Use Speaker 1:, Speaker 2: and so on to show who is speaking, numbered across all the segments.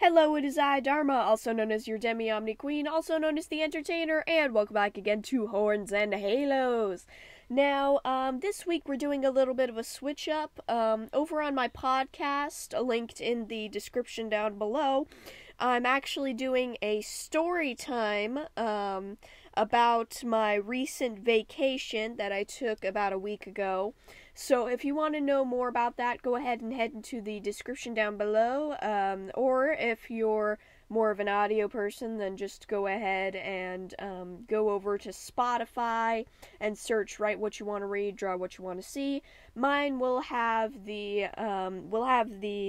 Speaker 1: Hello, it is I, Dharma, also known as your Demi-Omni Queen, also known as the Entertainer, and welcome back again to Horns and Halos. Now, this week we're doing a little bit of a switch up. Over on my podcast, linked in the description down below, I'm actually doing a story time, about my recent vacation that I took about a week ago. So if you want to know more about that, go ahead and head into the description down below, or if you're more of an audio person, then just go ahead and go over to Spotify and search Write What You Want to Read, Draw What You Want to See. Mine will have the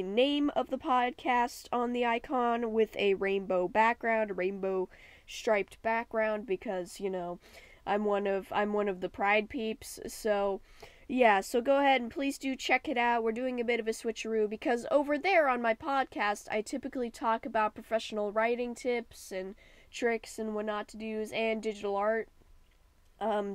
Speaker 1: name of the podcast on the icon with a rainbow background, a rainbow striped background, because I'm one of the Pride peeps. So yeah, so go ahead and please do check it out. We're doing a bit of a switcheroo because over there on my podcast, I typically talk about professional writing tips and tricks and what not to do's, and digital art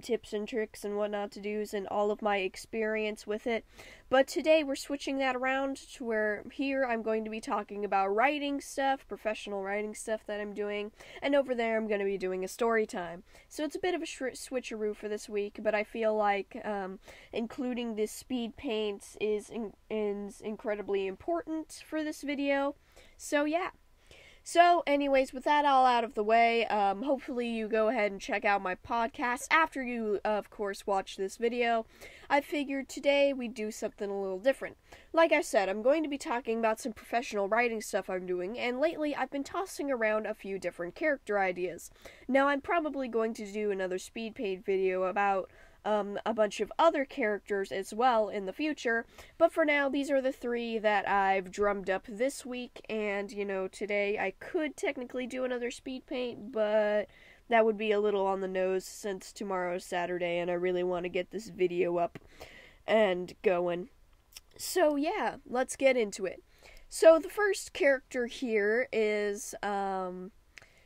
Speaker 1: tips and tricks and what not to do's, and all of my experience with it. But today we're switching that around to where here I'm going to be talking about writing stuff, professional writing stuff that I'm doing, and over there I'm going to be doing a story time. So it's a bit of a switcheroo for this week, but I feel like including this speed paint is incredibly important for this video. So yeah. So, anyways, with that all out of the way, hopefully you go ahead and check out my podcast after you, of course, watch this video. I figured today we'd do something a little different. Like I said, I'm going to be talking about some professional writing stuff I'm doing, and lately I've been tossing around a few different character ideas. Now, I'm probably going to do another speed paint video about a bunch of other characters as well in the future, but for now, these are the three that I've drummed up this week, and, today I could technically do another speed paint, but that would be a little on the nose since tomorrow's Saturday, and I really want to get this video up and going. So yeah, let's get into it. So the first character here is,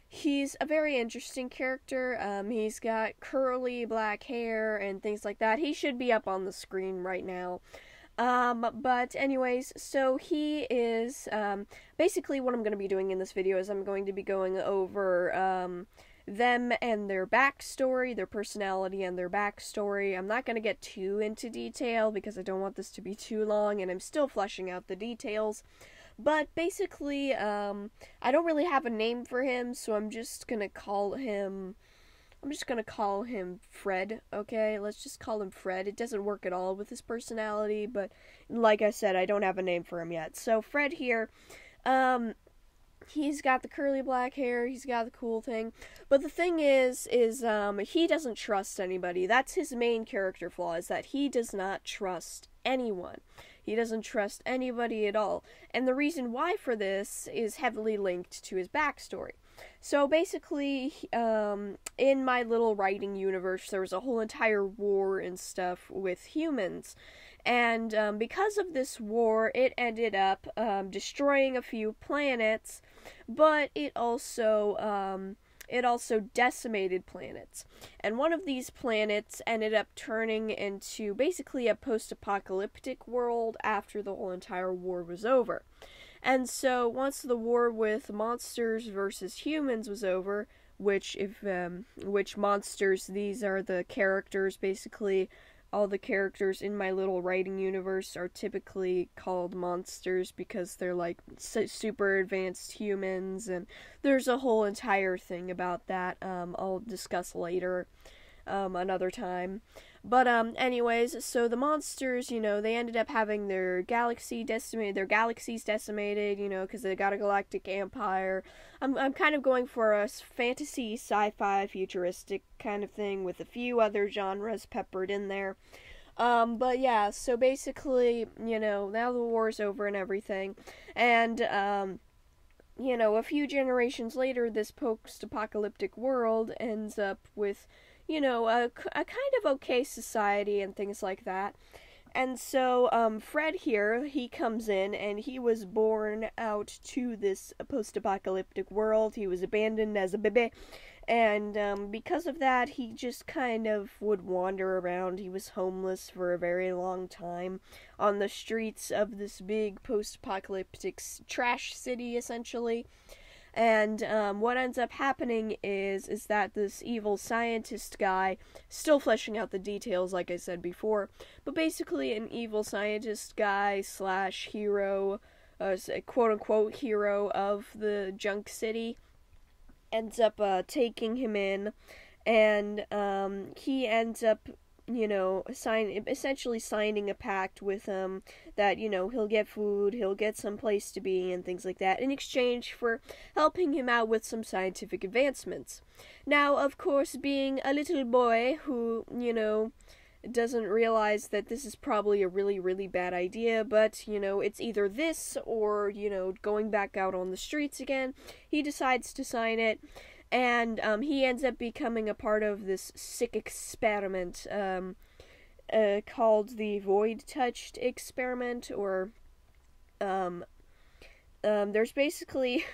Speaker 1: he's a very interesting character. He's got curly black hair and things like that. He should be up on the screen right now. But anyways, so he is, basically what I'm going to be doing in this video is I'm going to be going over, them and their backstory, their personality and their backstory. I'm not going to get too into detail because I don't want this to be too long, and I'm still fleshing out the details. But basically, I don't really have a name for him, so I'm just gonna call him Fred, okay? Let's just call him Fred. It doesn't work at all with his personality, but like I said, I don't have a name for him yet. So Fred here, he's got the curly black hair, he's got the cool thing, but the thing is he doesn't trust anybody. That's his main character flaw, is that he does not trust anyone. He doesn't trust anybody at all. And the reason why for this is heavily linked to his backstory. So basically, in my little writing universe, there was a whole entire war and stuff with humans. And because of this war, it ended up destroying a few planets, but it also decimated planets. And one of these planets ended up turning into basically a post-apocalyptic world after the whole entire war was over. And so once the war with monsters versus humans was over, which monsters, these are the characters, basically all the characters in my little writing universe are typically called monsters because they're like super advanced humans, and there's a whole entire thing about that I'll discuss later another time. But anyways, so the monsters, they ended up having their galaxies decimated, because they got a galactic empire. I'm kind of going for a fantasy, sci-fi, futuristic kind of thing with a few other genres peppered in there. But yeah, so basically, now the war's over and everything, and a few generations later, this post-apocalyptic world ends up with a kind of okay society and things like that. And so, Fred here, he comes in, and he was born out to this post-apocalyptic world. He was abandoned as a baby, and because of that, he just kind of would wander around. He was homeless for a very long time on the streets of this big post-apocalyptic trash city, essentially. And what ends up happening is that this evil scientist guy, still fleshing out the details like I said before, but basically an evil scientist guy slash hero, quote-unquote hero of the junk city, ends up taking him in, and he ends up, essentially signing a pact with him that, he'll get food, he'll get some place to be, and things like that, in exchange for helping him out with some scientific advancements. Now, of course, being a little boy who, doesn't realize that this is probably a really, really bad idea, but, it's either this or, going back out on the streets again, he decides to sign it. And he ends up becoming a part of this sick experiment called the Void-Touched experiment, or there's basically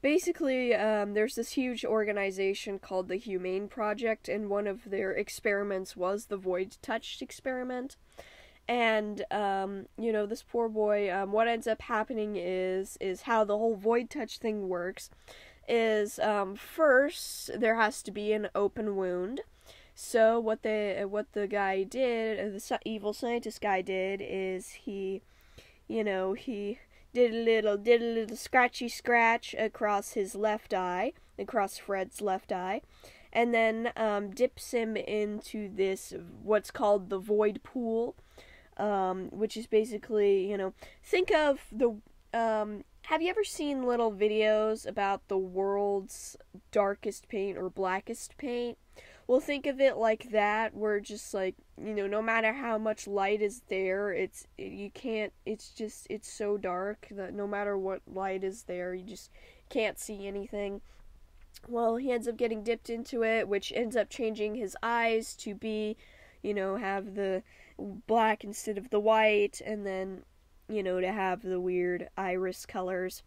Speaker 1: there's this huge organization called the Humane Project, and one of their experiments was the Void-Touched experiment. And this poor boy, what ends up happening is how the whole Void-Touch thing works is first there has to be an open wound. So what the guy did, the evil scientist guy did, is he did a little scratchy scratch across his left eye, across Fred's left eye, and then dips him into this what's called the void pool, which is basically, think of the have you ever seen little videos about the world's darkest paint or blackest paint? Well, think of it like that, where just like, no matter how much light is there, it's so dark that no matter what light is there, you just can't see anything. Well, he ends up getting dipped into it, which ends up changing his eyes to be, have the black instead of the white, and then to have the weird iris colors.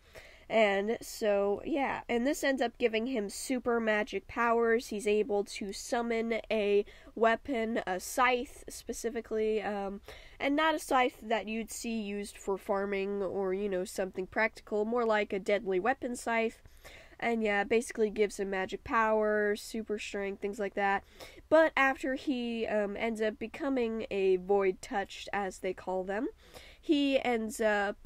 Speaker 1: And so, yeah, and this ends up giving him super magic powers. He's able to summon a weapon, a scythe specifically, and not a scythe that you'd see used for farming or, something practical, more like a deadly weapon scythe. And yeah, basically gives him magic powers, super strength, things like that. But after he ends up becoming a Void-Touched, as they call them, he ends up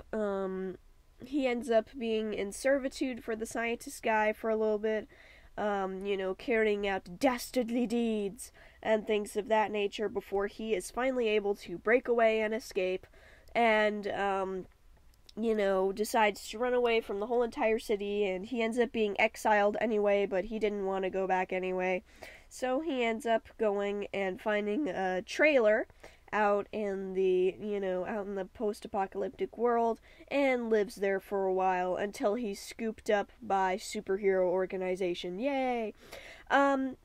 Speaker 1: being in servitude for the scientist guy for a little bit, carrying out dastardly deeds and things of that nature before he is finally able to break away and escape, and decides to run away from the whole entire city, and he ends up being exiled anyway, but he didn't want to go back anyway. So he ends up going and finding a trailer out in the post-apocalyptic world, and lives there for a while until he's scooped up by superhero organization. Yay!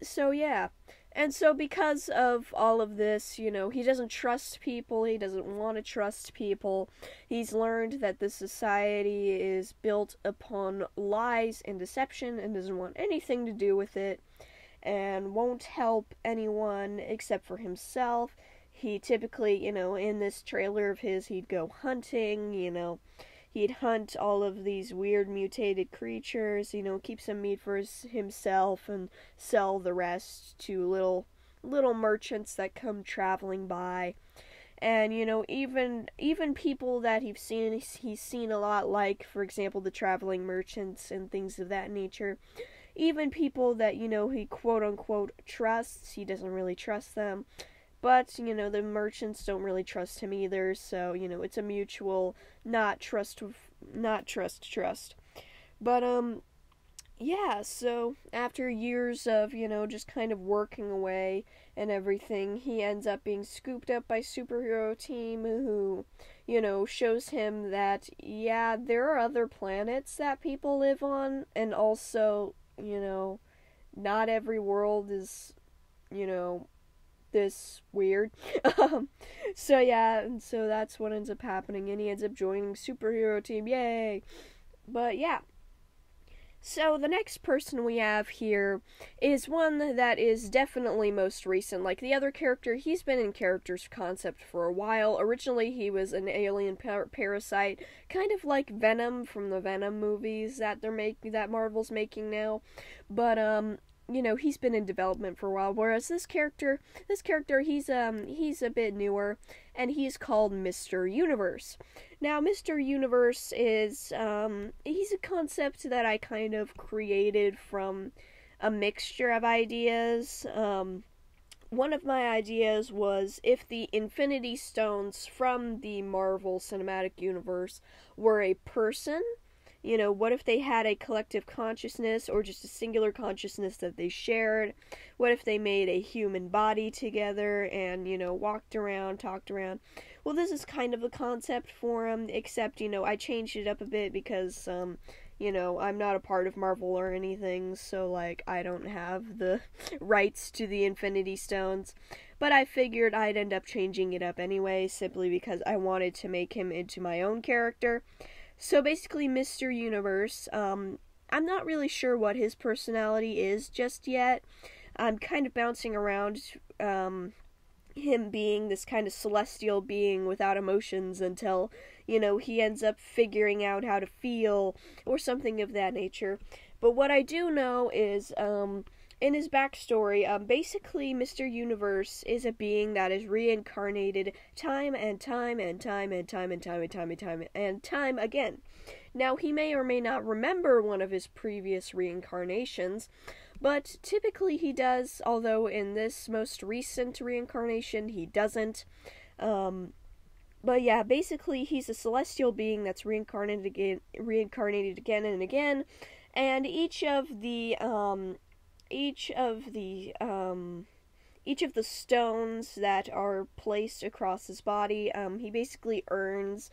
Speaker 1: So yeah. And so because of all of this, he doesn't trust people, he doesn't want to trust people. He's learned that the society is built upon lies and deception and doesn't want anything to do with it, and won't help anyone except for himself. He typically, in this trailer of his, he'd go hunting, he'd hunt all of these weird mutated creatures, keep some meat for himself and sell the rest to little merchants that come traveling by. And, even people that he's seen a lot, like, for example, the traveling merchants and things of that nature. Even people that, he quote-unquote trusts, he doesn't really trust them. But, the merchants don't really trust him either, so, it's a mutual not trust. But, yeah, so after years of, just kind of working away and everything, he ends up being scooped up by superhero team who, shows him that, yeah, there are other planets that people live on, and also, not every world is, this weird. So yeah, and so that's what ends up happening, and he ends up joining superhero team, yay! But yeah. So the next person we have here is one that is definitely most recent. Like the other character, he's been in characters concept for a while. Originally, he was an alien parasite, kind of like Venom from the Venom movies that that Marvel's making now. But you know, he's been in development for a while. Whereas this character, he's a bit newer, and he's called Mr. Universe. Now, Mr. Universe is he's a concept that I kind of created from a mixture of ideas. One of my ideas was if the Infinity Stones from the Marvel Cinematic Universe were a person. You know, what if they had a collective consciousness or just a singular consciousness that they shared? What if they made a human body together and, you know, walked around, talked around? Well, this is kind of a concept for them, except, you know, I changed it up a bit because, you know, I'm not a part of Marvel or anything, so, like, I don't have the rights to the Infinity Stones. But I figured I'd end up changing it up anyway, simply because I wanted to make him into my own character. So basically, Mr. Universe, I'm not really sure what his personality is just yet. I'm kind of bouncing around him being this kind of celestial being without emotions until, you know, he ends up figuring out how to feel or something of that nature. But what I do know is, in his backstory, basically Mr. Universe is a being that is reincarnated time and time and time and time and time and time and time and time again. Now, he may or may not remember one of his previous reincarnations, but typically he does, although in this most recent reincarnation he doesn't. But yeah, basically he's a celestial being that's reincarnated again and again, and each of the stones that are placed across his body, he basically earns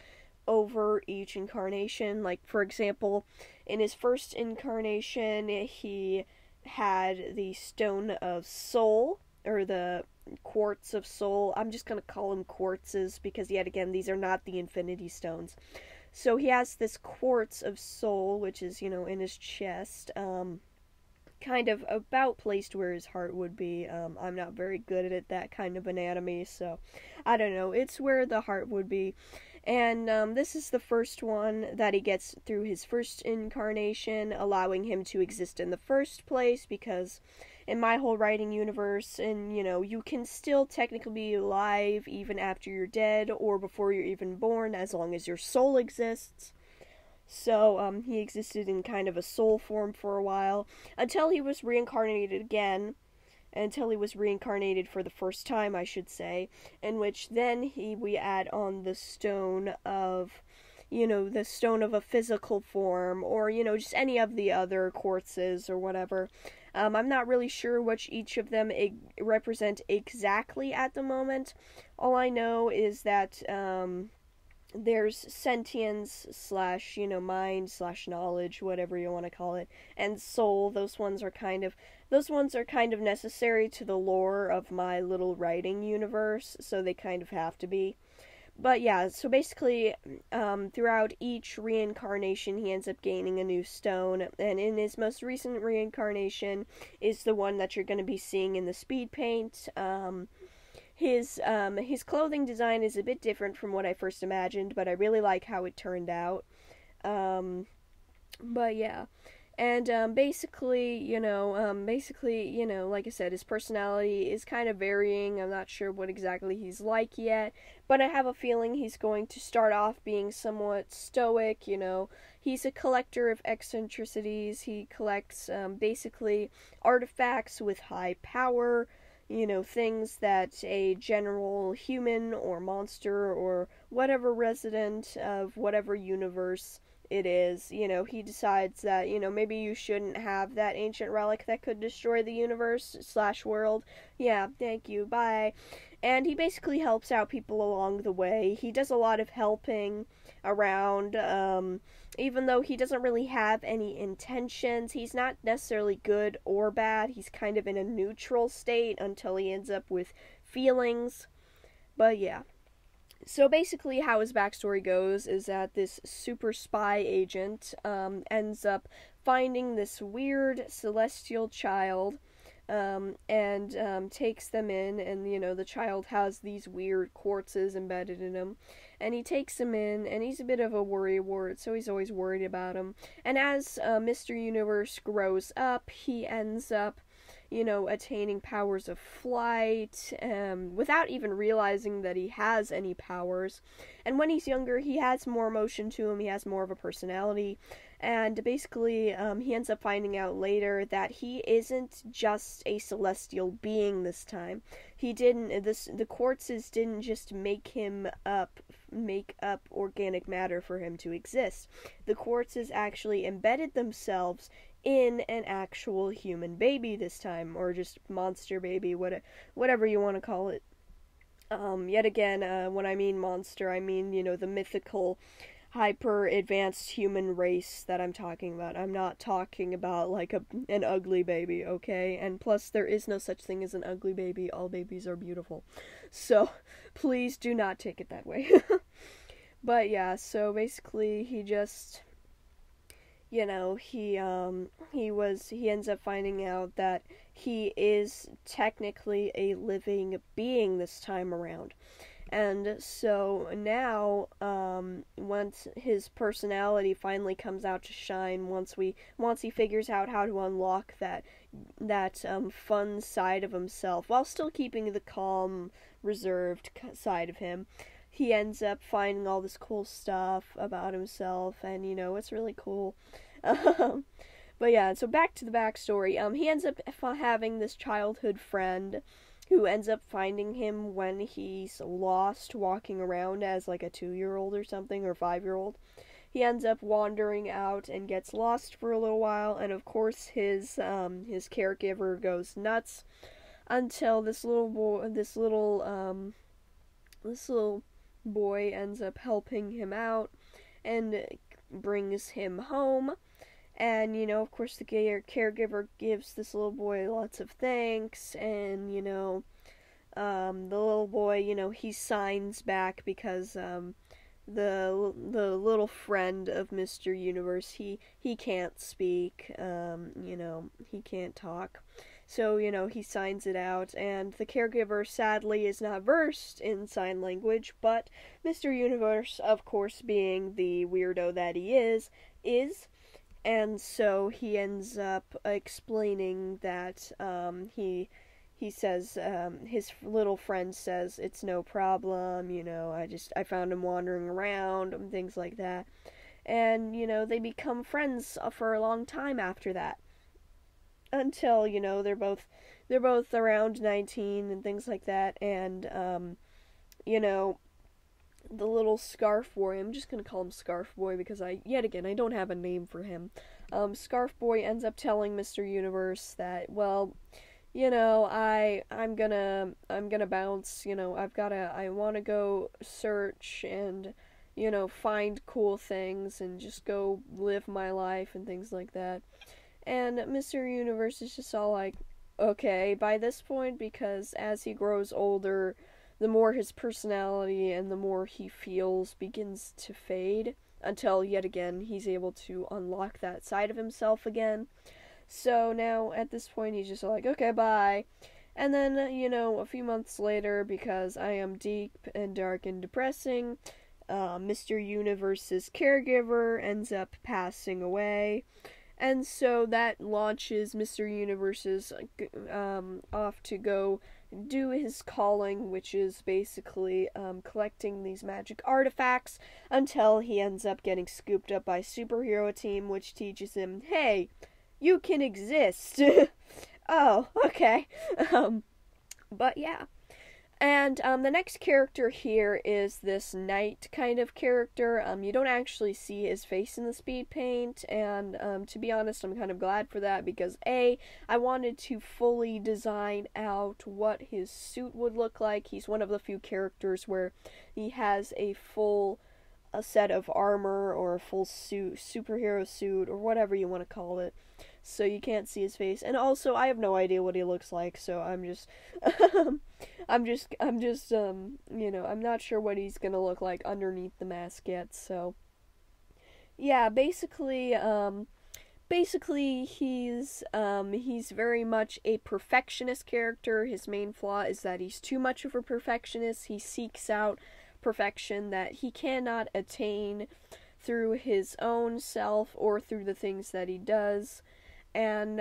Speaker 1: over each incarnation. Like, for example, in his first incarnation, he had the Stone of Soul, or the Quartz of Soul. I'm just gonna call them quartzes because, yet again, these are not the Infinity Stones. So he has this Quartz of Soul, which is, you know, in his chest, kind of about placed where his heart would be. I'm not very good at that kind of anatomy, so I don't know. It's where the heart would be. And this is the first one that he gets through his first incarnation, allowing him to exist in the first place, because in my whole writing universe, and, you know, you can still technically be alive even after you're dead or before you're even born, as long as your soul exists. So, he existed in kind of a soul form for a while, until he was reincarnated again, until he was reincarnated for the first time, I should say, in which then we add on the stone of, you know, the stone of a physical form, or, you know, just any of the other quartzes or whatever. I'm not really sure which each of them represent exactly at the moment. All I know is that, there's sentience / you know, mind / knowledge, whatever you want to call it, and soul. Those ones are kind of necessary to the lore of my little writing universe, so they kind of have to be. But yeah, so basically, throughout each reincarnation, he ends up gaining a new stone, and in his most recent reincarnation is the one that you're going to be seeing in the speed paint. His clothing design is a bit different from what I first imagined, but I really like how it turned out. But yeah. And basically, you know, like I said, his personality is kind of varying. I'm not sure what exactly he's like yet, but I have a feeling he's going to start off being somewhat stoic, you know. He's a collector of eccentricities. He collects, basically, artifacts with high power, you know, things that a general human or monster or whatever resident of whatever universe it is, you know, he decides that, you know, maybe you shouldn't have that ancient relic that could destroy the universe / world. Yeah, thank you, bye. And he basically helps out people along the way. He does a lot of helping around, even though he doesn't really have any intentions. He's not necessarily good or bad. He's kind of in a neutral state until he ends up with feelings. But yeah. So basically how his backstory goes is that this super spy agent ends up finding this weird celestial child and takes them in, and the child has these weird quartzes embedded in him, and he takes him in, and he's a bit of a worrywart, so he's always worried about him. And as Mr. Universe grows up, he ends up attaining powers of flight, without even realizing that he has any powers. And when he's younger, he has more emotion to him, he has more of a personality, and basically, he ends up finding out later that he isn't just a celestial being this time. The quartzes didn't just make up organic matter for him to exist. The quartzes actually embedded themselves in an actual human baby this time, or just monster baby, whatever you want to call it. Yet again, when I mean monster, I mean, the mythical, hyper-advanced human race that I'm talking about. I'm not talking about, like, an ugly baby, okay? And plus, there is no such thing as an ugly baby. All babies are beautiful. So, please do not take it that way. But yeah, so basically, he just... he ends up finding out that he is technically a living being this time around. And so now, once his personality finally comes out to shine, once he figures out how to unlock that fun side of himself, while still keeping the calm, reserved side of him, he ends up finding all this cool stuff about himself, and it's really cool. But yeah, so back to the backstory. He ends up having this childhood friend who ends up finding him when he's lost walking around as like a 2-year-old or something, or 5-year-old. He ends up wandering out and gets lost for a little while, and of course his caregiver goes nuts until this little boy ends up helping him out and brings him home. And, of course, the caregiver gives this little boy lots of thanks, and, the little boy, he signs back because, the little friend of Mr. Universe, he can't speak, he can't talk. So, he signs it out, and the caregiver, sadly, is not versed in sign language, but Mr. Universe, of course, being the weirdo that he is, and so he ends up explaining that he says, his little friend says, it's no problem, I found him wandering around, and things like that. And, they become friends for a long time after that. Until, they're both around 19 and things like that, and, the little Scarf Boy, I'm just gonna call him Scarf Boy because I don't have a name for him. Scarf Boy ends up telling Mr. Universe that, well, I'm gonna bounce, I wanna go search and, find cool things and just go live my life and things like that. And Mr. Universe is just all like, okay, by this point, because as he grows older, the more his personality and the more he feels begins to fade, until, yet again, he's able to unlock that side of himself again. So now, at this point, he's just like, okay, bye. And then, a few months later, because I am deep and dark and depressing, Mr. Universe's caregiver ends up passing away. And so that launches Mr. Universe's off to go do his calling, which is basically collecting these magic artifacts until he ends up getting scooped up by Superhero Team, which teaches him, hey, you can exist. Oh, okay. But yeah. And the next character here is this knight kind of character. You don't actually see his face in the speed paint, and to be honest, I'm kind of glad for that, because I wanted to fully design out what his suit would look like. He's one of the few characters where he has a full a set of armor or a full suit, superhero suit, or whatever you want to call it. So you can't see his face. And also, I have no idea what he looks like, so I'm just, I'm not sure what he's gonna look like underneath the mask yet, so. Yeah, basically he's very much a perfectionist character. His main flaw is that he's too much of a perfectionist. He seeks out perfection that he cannot attain through his own self or through the things that he does. And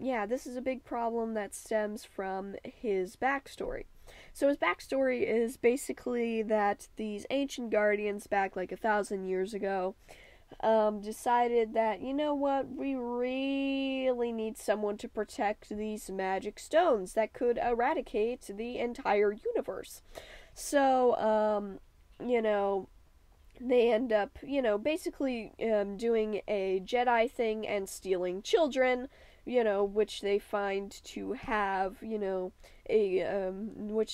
Speaker 1: yeah, this is a big problem that stems from his backstory. So his backstory is basically that these ancient guardians back like 1,000 years ago decided that, you know what, we really need someone to protect these magic stones that could eradicate the entire universe. So, they end up, basically doing a Jedi thing and stealing children, which they find to have, which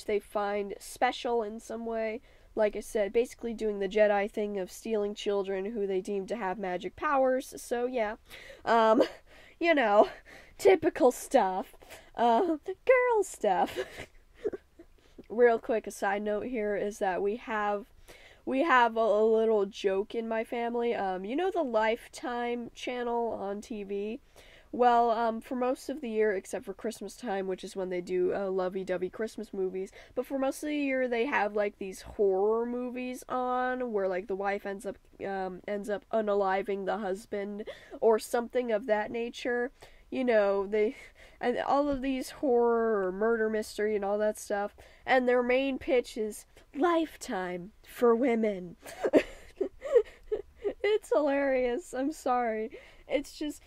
Speaker 1: they find special in some way. Like I said, basically doing the Jedi thing of stealing children who they deem to have magic powers. So yeah, typical stuff, girl stuff. Real quick, a side note here is that we have a little joke in my family. The Lifetime channel on TV? Well, for most of the year, except for Christmas time, which is when they do lovey-dovey Christmas movies, but for most of the year they have like these horror movies on where like the wife ends up unaliving the husband or something of that nature. And all of these horror or murder mystery and all that stuff, and their main pitch is Lifetime for women. It's hilarious. I'm sorry. It's just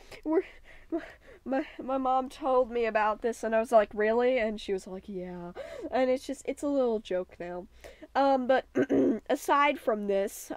Speaker 1: my mom told me about this and I was like, really? And she was like, yeah. And it's a little joke now. But aside from this,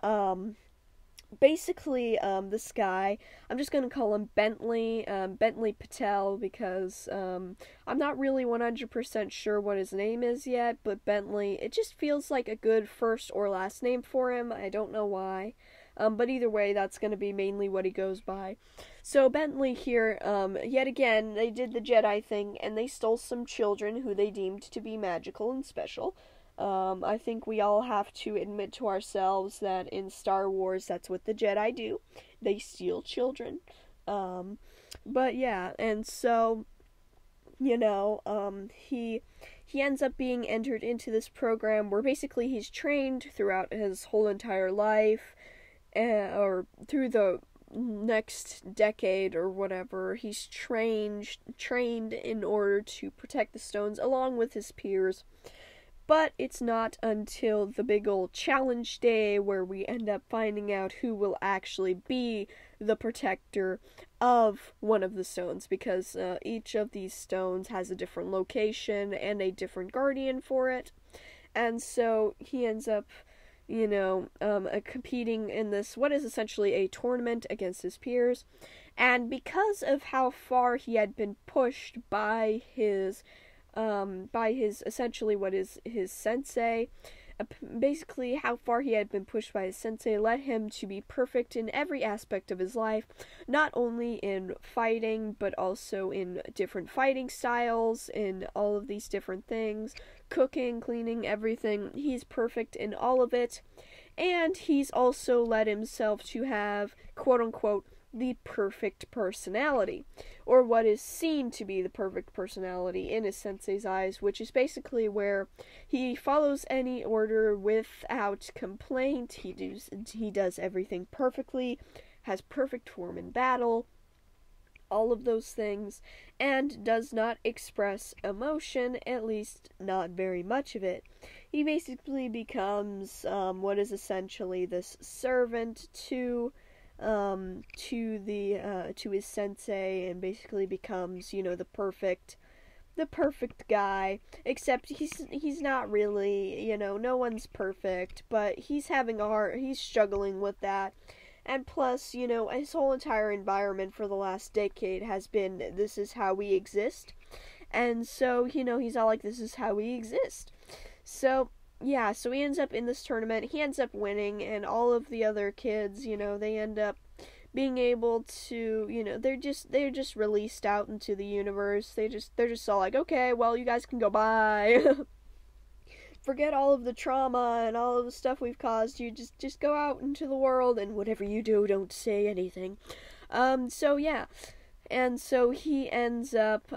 Speaker 1: basically, this guy, I'm just gonna call him Bentley Patel, because, I'm not really 100% sure what his name is yet, but Bentley, it just feels like a good first or last name for him. I don't know why. But either way, that's going to be mainly what he goes by. So Bentley here, yet again, they did the Jedi thing, and they stole some children who they deemed to be magical and special. I think we all have to admit to ourselves that in Star Wars, that's what the Jedi do. They steal children. But yeah, and so, he ends up being entered into this program where basically he's trained throughout his whole entire life, or through the next decade or whatever. He's trained in order to protect the stones along with his peers. But it's not until the big old challenge day where we end up finding out who will actually be the protector of one of the stones, because each of these stones has a different location and a different guardian for it. And so he ends up competing in this, what is essentially a tournament against his peers. And because of how far he had been pushed by his essentially what is his sensei, basically how far he had been pushed by his sensei led him to be perfect in every aspect of his life, not only in fighting, but also in different fighting styles, in all of these different things, cooking, cleaning, everything. He's perfect in all of it, and he's also led himself to have, quote-unquote, the perfect personality, or what is seen to be the perfect personality in his sensei's eyes, which is basically where he follows any order without complaint. He does everything perfectly, has perfect form in battle, all of those things, and does not express emotion, at least not very much of it. He basically becomes what is essentially this servant to his sensei, and basically becomes, the perfect guy, except he's not really, no one's perfect, but he's struggling with that. And plus, his whole entire environment for the last decade has been, this is how we exist. And so, he's all like, this is how we exist. So, yeah, so he ends up in this tournament, he ends up winning, and all of the other kids, they end up being able to, they're just released out into the universe. They're just all like, okay, well, you guys can go bye. Forget all of the trauma and all of the stuff we've caused you. Just go out into the world, and whatever you do, don't say anything. So yeah. And so he ends up,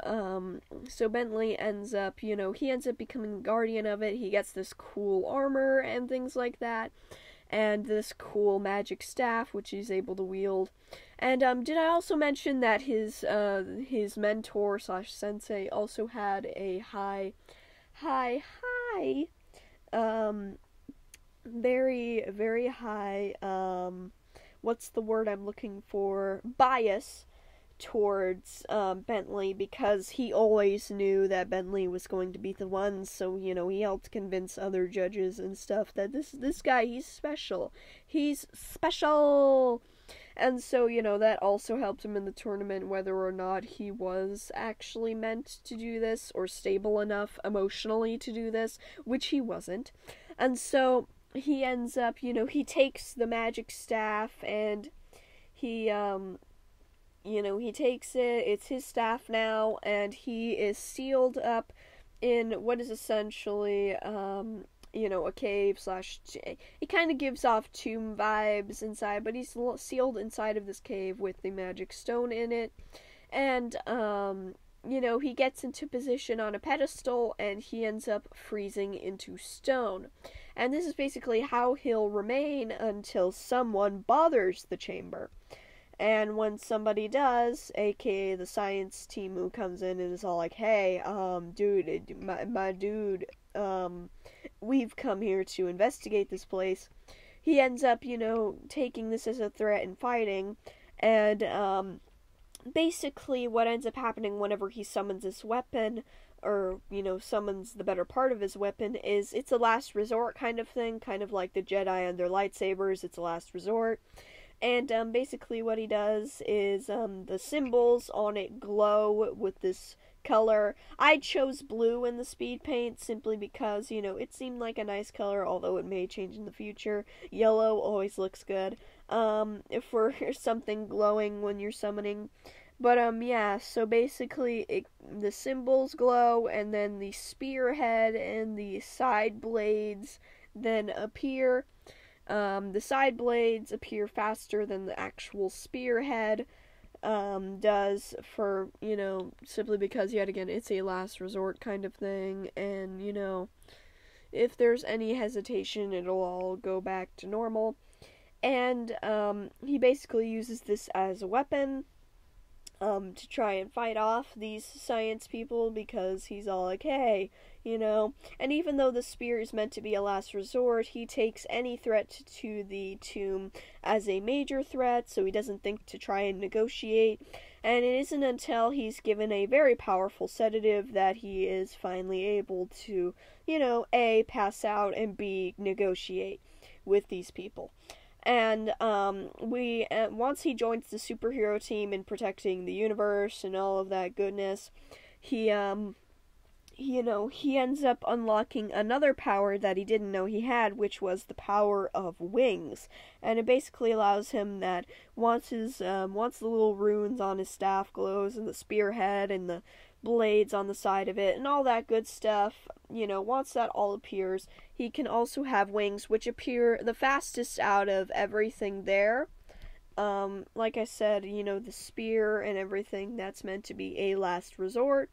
Speaker 1: so Bentley ends up, he ends up becoming guardian of it. He gets this cool armor and things like that, and this cool magic staff, which he's able to wield. And, did I also mention that his mentor / sensei also had a very, very high, what's the word I'm looking for? Bias towards Bentley, because he always knew that Bentley was going to be the one, so he helped convince other judges and stuff that this guy, he's special, and so that also helped him in the tournament, whether or not he was actually meant to do this or stable enough emotionally to do this, which he wasn't. And so he ends up, he takes the magic staff, and he he takes it, it's his staff now, and he is sealed up in what is essentially, a cave / it kind of gives off tomb vibes inside, but he's sealed inside of this cave with the magic stone in it, and, he gets into position on a pedestal, and he ends up freezing into stone. And this is basically how he'll remain until someone bothers the chamber. And when somebody does, aka the science team who comes in and is all like, hey, dude, my dude, we've come here to investigate this place, he ends up, taking this as a threat and fighting, and, basically what ends up happening whenever he summons this weapon, or, summons the better part of his weapon, is it's a last resort kind of thing, kind of like the Jedi and their lightsabers, it's a last resort. And basically what he does is the symbols on it glow with this color. I chose blue in the speed paint simply because, it seemed like a nice color, although it may change in the future. Yellow always looks good for something glowing when you're summoning. But yeah, so basically the symbols glow, and then the spearhead and the side blades then appear. The side blades appear faster than the actual spearhead does, for, simply because, yet again, it's a last resort kind of thing, and, if there's any hesitation, it'll all go back to normal. And he basically uses this as a weapon to try and fight off these science people, because he's all like, hey, and even though the spear is meant to be a last resort, he takes any threat to the tomb as a major threat, so he doesn't think to try and negotiate, and it isn't until he's given a very powerful sedative that he is finally able to, A, pass out, and B, negotiate with these people. And once he joins the superhero team in protecting the universe and all of that goodness, he ends up unlocking another power that he didn't know he had, which was the power of wings. And it basically allows him that once the little runes on his staff glows, and the spearhead and the blades on the side of it and all that good stuff, once that all appears, he can also have wings, which appear the fastest out of everything there. Like I said, the spear and everything, that's meant to be a last resort.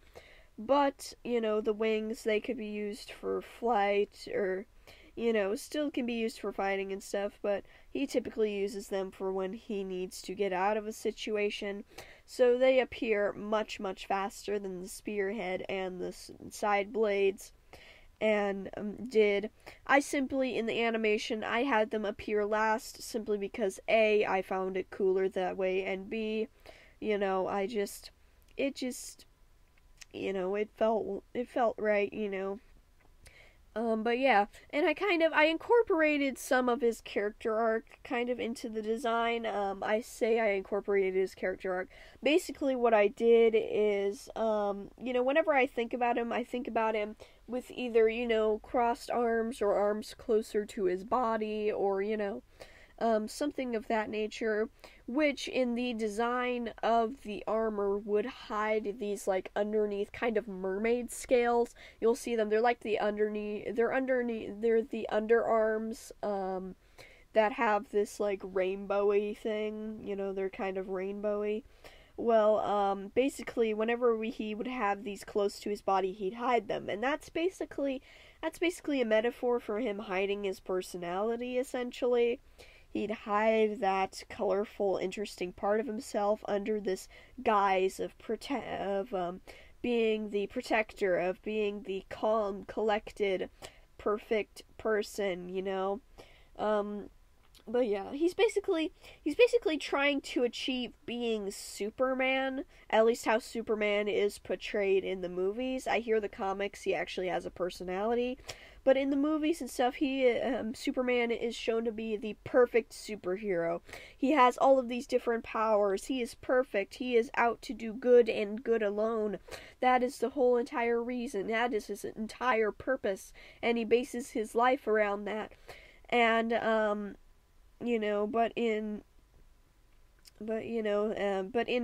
Speaker 1: But, the wings, they could be used for flight, or, still can be used for fighting and stuff, but he typically uses them for when he needs to get out of a situation. So they appear much, much faster than the spearhead and the side blades. And I simply, in the animation, I had them appear last simply because A, I found it cooler that way, and B, it felt right, But yeah, and I incorporated some of his character arc kind of into the design. I say I incorporated his character arc. Basically what I did is, whenever I think about him with either, crossed arms or arms closer to his body, or, something of that nature, which in the design of the armor would hide these like underneath kind of mermaid scales. You'll see them. They're like the underneath. They're the underarms. That have this like rainbowy thing. They're kind of rainbowy. Well, basically, whenever he would have these close to his body, he'd hide them, and that's basically a metaphor for him hiding his personality. Essentially, he'd hide that colorful, interesting part of himself under this guise of being the protector, of being the calm, collected, perfect person. But yeah, he's basically trying to achieve being Superman, at least how Superman is portrayed in the movies. I hear the comics, he actually has a personality, but in the movies and stuff, Superman is shown to be the perfect superhero. He has all of these different powers. He is perfect. He is out to do good and good alone. That is the whole entire reason. That is his entire purpose, and he bases his life around that. And but in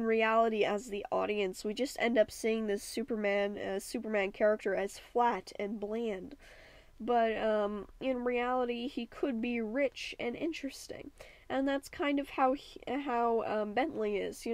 Speaker 1: reality, as the audience, we just end up seeing this Superman character as flat and bland. But in reality, he could be rich and interesting, and that's kind of how Bentley is.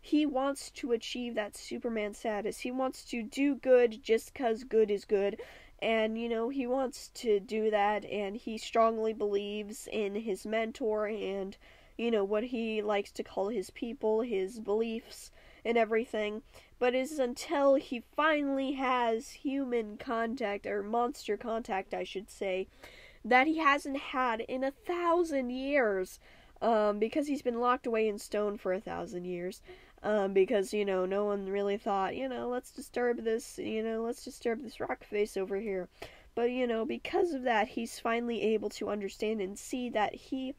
Speaker 1: He wants to achieve that Superman status. He wants to do good just 'cause good is good. And, he wants to do that, and he strongly believes in his mentor and, what he likes to call his people, his beliefs, and everything. But it's until he finally has human contact, or monster contact, I should say, that he hasn't had in 1,000 years, because he's been locked away in stone for 1,000 years. Because, no one really thought, let's disturb this rock face over here. But, because of that, he's finally able to understand and see that he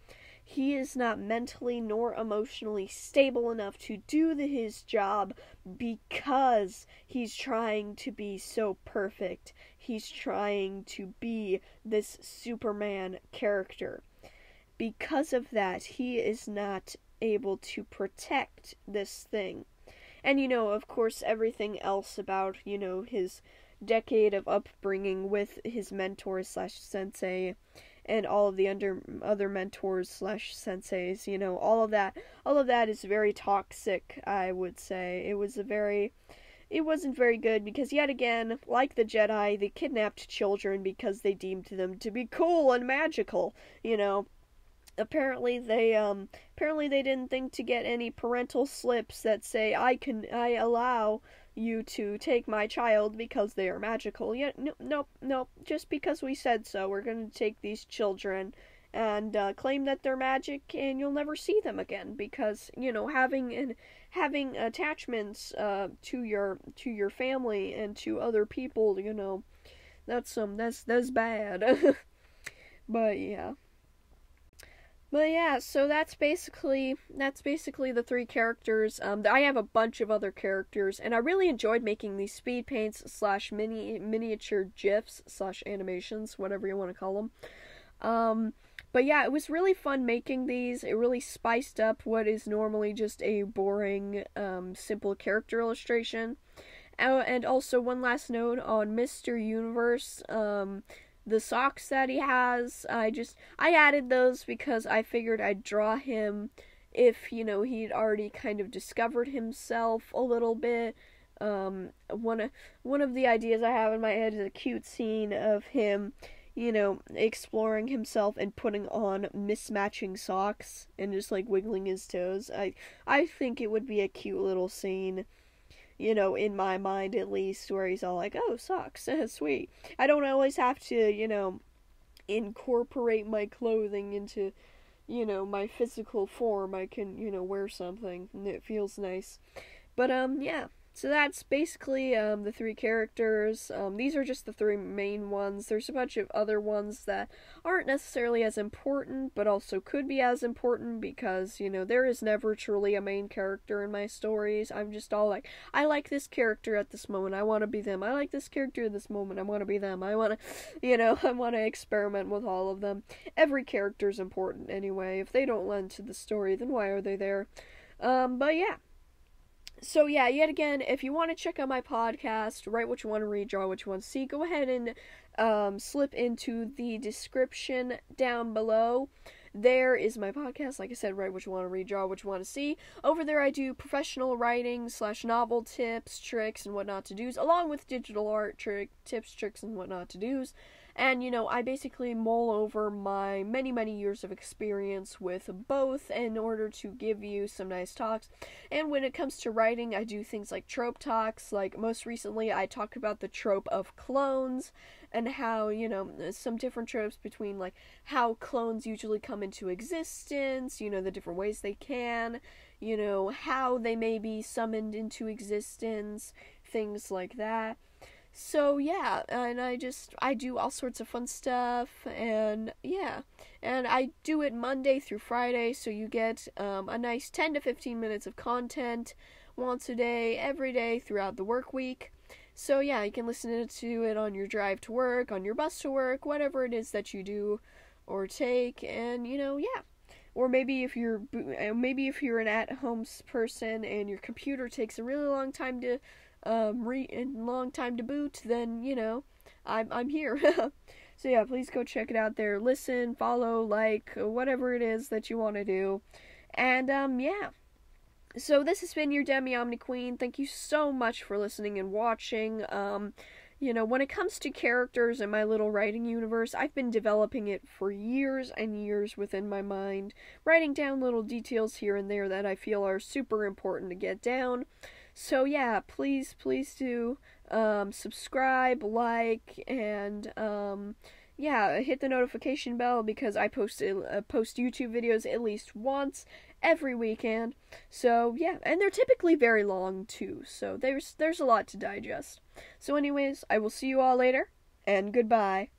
Speaker 1: is not mentally nor emotionally stable enough to do his job, because he's trying to be so perfect. He's trying to be this Superman character. Because of that, he is not able to protect this thing. And of course, everything else about, his decade of upbringing with his mentor / sensei, and all of the other mentors / senseis, all of that is very toxic, I would say. It wasn't very good, because yet again, like the Jedi, they kidnapped children because they deemed them to be cool and magical. Apparently they didn't think to get any parental slips that say I allow you to take my child because they are magical. Yet nope. Just because we said so, we're going to take these children and claim that they're magic, and you'll never see them again, because having attachments to your family and to other people, that's bad. But yeah. But yeah, so that's basically the three characters. I have a bunch of other characters, and I really enjoyed making these speed paints / miniature gifs / animations, whatever you want to call them. But yeah, it was really fun making these. It really spiced up what is normally just a boring, simple character illustration. And also, one last note on Mr. Universe. The socks that he has, I added those because I figured I'd draw him if, he'd already kind of discovered himself a little bit. One of the ideas I have in my head is a cute scene of him, exploring himself and putting on mismatching socks and just like wiggling his toes. I think it would be a cute little scene. In my mind at least, where he's all like, oh, socks, sweet. I don't always have to, incorporate my clothing into, my physical form. I can, wear something, and it feels nice. But, yeah. So that's basically the three characters. These are just the three main ones. There's a bunch of other ones that aren't necessarily as important, but also could be as important because, there is never truly a main character in my stories. I'm just all like, I like this character at this moment, I want to be them. I like this character at this moment, I want to be them. I want to, I want to experiment with all of them. Every character is important anyway. If they don't lend to the story, then why are they there? But yeah. So yeah, yet again, if you want to check out my podcast, write what you want to read, draw what you want to see, go ahead and slip into the description down below. There is my podcast. Like I said, write what you want to read, draw what you want to see. Over there I do professional writing / novel tips, tricks, and what not to do's, along with digital art tips, tricks, and what not to do's. And, I basically mull over my many, many years of experience with both in order to give you some nice talks. And when it comes to writing, I do things like trope talks. Like, most recently, I talked about the trope of clones and how, some different tropes between, like, how clones usually come into existence, the different ways they can, how they may be summoned into existence, things like that. So yeah, and I do all sorts of fun stuff, and yeah, and I do it Monday through Friday, so you get a nice 10 to 15 minutes of content once a day, every day throughout the work week. So yeah, you can listen to it on your drive to work, on your bus to work, whatever it is that you do or take, and yeah. Or maybe if you're an at-home person and your computer takes a really long time to boot, then I'm here. So yeah, please go check it out there. Listen, follow, like, whatever it is that you want to do. And yeah. So this has been your Demi Omni Queen. Thank you so much for listening and watching. When it comes to characters in my little writing universe, I've been developing it for years and years within my mind, writing down little details here and there that I feel are super important to get down. So yeah, please do subscribe, like, and yeah, hit the notification bell because I post YouTube videos at least once every weekend. So yeah, and they're typically very long too. So there's a lot to digest. So anyways, I will see you all later, and goodbye.